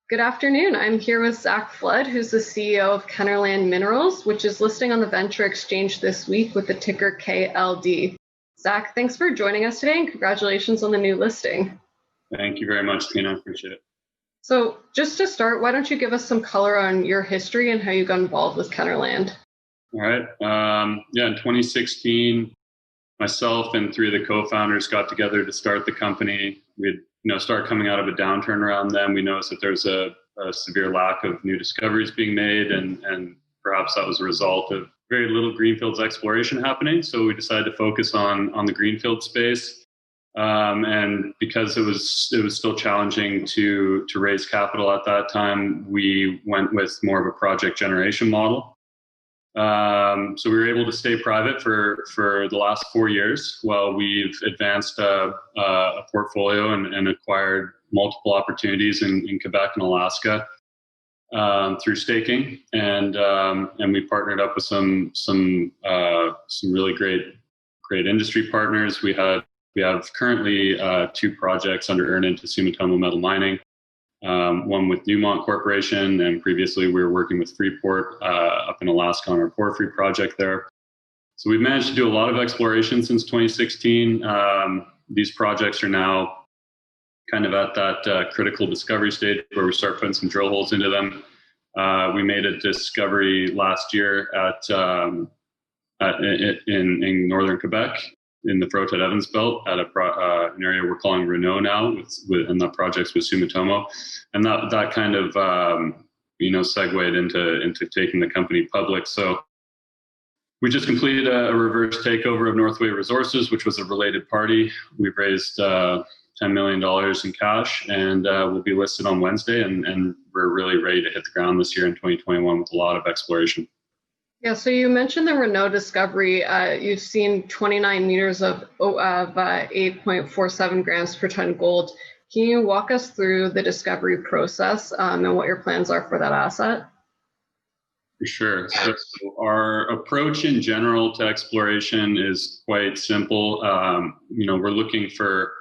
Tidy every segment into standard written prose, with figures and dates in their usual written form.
Good afternoon. I'm here with Zach Flood, who's the CEO of Kenorland Minerals, which is listing on the Venture Exchange this week with the ticker KLD. Zach, thanks for joining us today and congratulations on the new listing. Thank you very much, Tina. I appreciate it. So just to start, why don't you give us some color on your history and how you got involved with Kenorland? All right. In 2016, myself and three of the co-founders got together to start the company. We'd started coming out of a downturn around then. We noticed that there's a severe lack of new discoveries being made, and perhaps that was a result of very little greenfields exploration happening. So we decided to focus on the greenfield space. And because it was still challenging to raise capital at that time, we went with more of a project generation model. So we were able to stay private for the last 4 years while we've advanced a portfolio and acquired multiple opportunities in Quebec and Alaska through staking, and we partnered up with some really great industry partners. We have currently 2 projects under earn-in to Sumitomo Metal Mining. One with Newmont Corporation, and previously we were working with Freeport up in Alaska on our porphyry project there. So we've managed to do a lot of exploration since 2016. These projects are now kind of at that critical discovery stage where we start putting some drill holes into them. We made a discovery last year in northern Quebec, in the Frotid Evans Belt, at an area we're calling Renault now, and the projects with Sumitomo, and that kind of segued into taking the company public. So we just completed a reverse takeover of Northway Resources, which was a related party. We've raised $10 million in cash, and we'll be listed on Wednesday, and we're really ready to hit the ground this year in 2021 with a lot of exploration. Yeah, so you mentioned the Renault discovery. You've seen 29 meters of 8.47 grams per ton gold. Can you walk us through the discovery process and what your plans are for that asset? For sure. So our approach in general to exploration is quite simple. We're looking for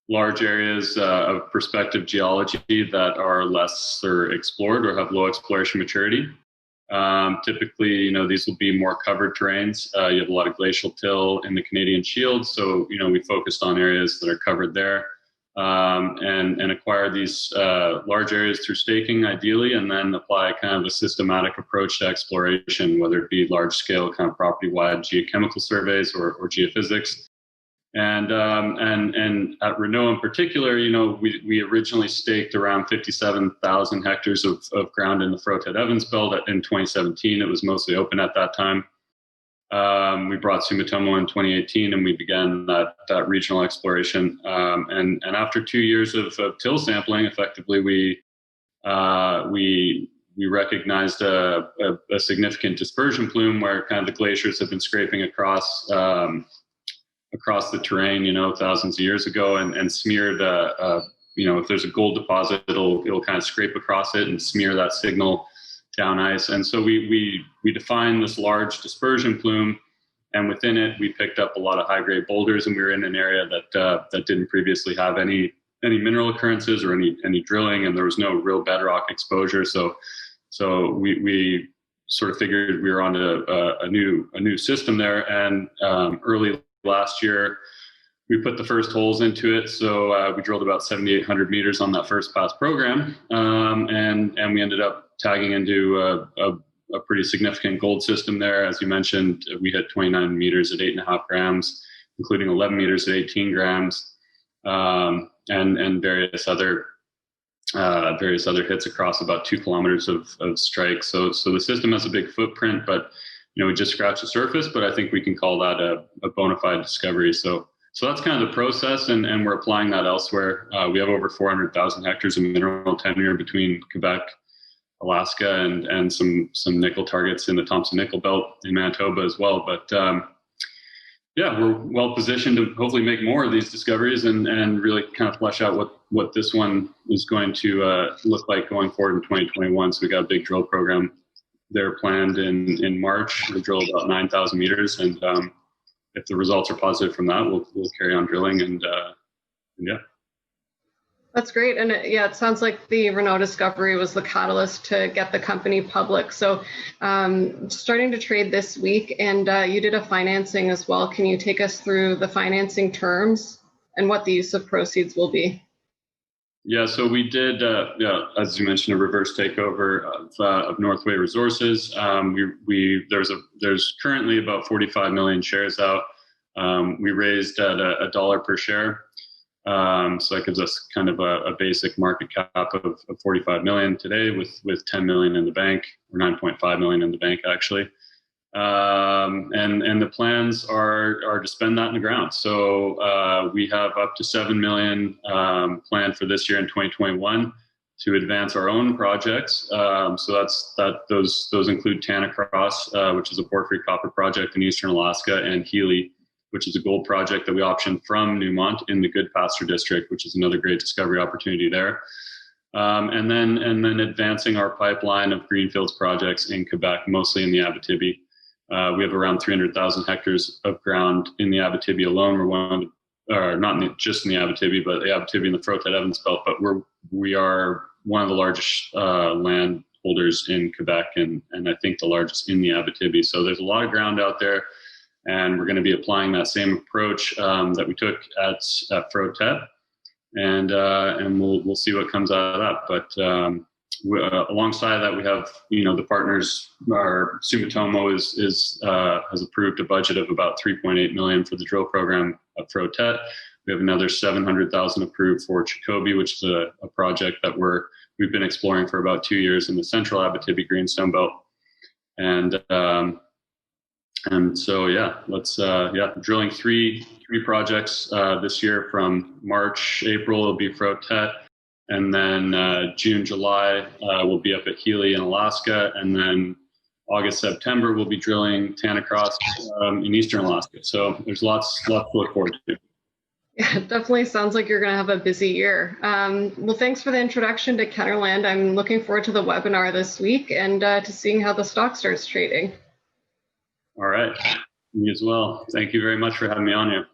large areas of prospective geology that are lesser explored or have low exploration maturity. Typically, these will be more covered terrains. You have a lot of glacial till in the Canadian Shield, so we focused on areas that are covered there, and acquire these large areas through staking, ideally, and then apply kind of a systematic approach to exploration, whether it be large-scale kind of property-wide geochemical surveys or geophysics. And at Renault in particular, we originally staked around 57,000 hectares of ground in the Frotid Evans Belt in 2017. It was mostly open at that time. We brought Sumitomo in 2018, and we began that regional exploration. And after 2 years of till sampling, effectively we recognized a significant dispersion plume where kind of the glaciers have been scraping across the terrain, thousands of years ago, and smeared, if there's a gold deposit, it'll kind of scrape across it and smear that signal down ice. And so we defined this large dispersion plume, and within it, we picked up a lot of high-grade boulders, and we were in an area that didn't previously have any mineral occurrences or any drilling, and there was no real bedrock exposure. So we sort of figured we were on a new system there, and early last year, we put the first holes into it. So we drilled about 7,800 meters on that first pass program, and we ended up tagging into a pretty significant gold system there. As you mentioned, we hit 29 meters at 8.5 grams, including 11 meters at 18 grams, and various other hits across about 2 kilometers of strike. So the system has a big footprint, but we just scratched the surface, but I think we can call that a bona fide discovery. So that's kind of the process, and we're applying that elsewhere. We have over 400,000 hectares of mineral tenure between Quebec, Alaska, and some nickel targets in the Thompson Nickel Belt in Manitoba as well. But we're well positioned to hopefully make more of these discoveries and really kind of flesh out what this one is going to look like going forward in 2021. So we got a big drill program there planned in March. We'll drill about 9,000 meters, and if the results are positive from that, we'll carry on drilling, and yeah. That's great. And it sounds like the Renault discovery was the catalyst to get the company public. So starting to trade this week, and you did a financing as well. Can you take us through the financing terms and what the use of proceeds will be? Yeah, so we did, as you mentioned, a reverse takeover of Northway Resources. There's currently about 45 million shares out. We raised at a dollar per share. So that gives us kind of a basic market cap of 45 million today with 10 million in the bank, or 9.5 million in the bank actually. And the plans are to spend that in the ground. So we have up to 7 million planned for this year in 2021 to advance our own projects. So those include Tanacross, which is a porphyry copper project in eastern Alaska, and Healy, which is a gold project that we optioned from Newmont in the Goodpaster district, which is another great discovery opportunity there. And then advancing our pipeline of greenfields projects in Quebec, mostly in the Abitibi. We have around 300,000 hectares of ground in the Abitibi alone. We're not just in the Abitibi, but the Abitibi and the Frotet Evans Belt. But we are one of the largest land holders in Quebec, and I think the largest in the Abitibi. So there's a lot of ground out there, and we're going to be applying that same approach that we took at Frotet, and we'll see what comes out of that. But alongside that, we have the partners. Our Sumitomo has approved a budget of about 3.8 million for the drill program at Frotet. We have another 700,000 approved for Chikobi, which is a project that we've been exploring for about 2 years in the central Abitibi Greenstone Belt. And so drilling three projects this year. From March, April will be Frotet. And then June, July, we'll be up at Healy in Alaska. And then August, September, we'll be drilling Tanacross in eastern Alaska. So there's lots to look forward to. Yeah, it definitely sounds like you're going to have a busy year. Well, thanks for the introduction to Kenorland. I'm looking forward to the webinar this week and to seeing how the stock starts trading. All right. Me as well. Thank you very much for having me on here.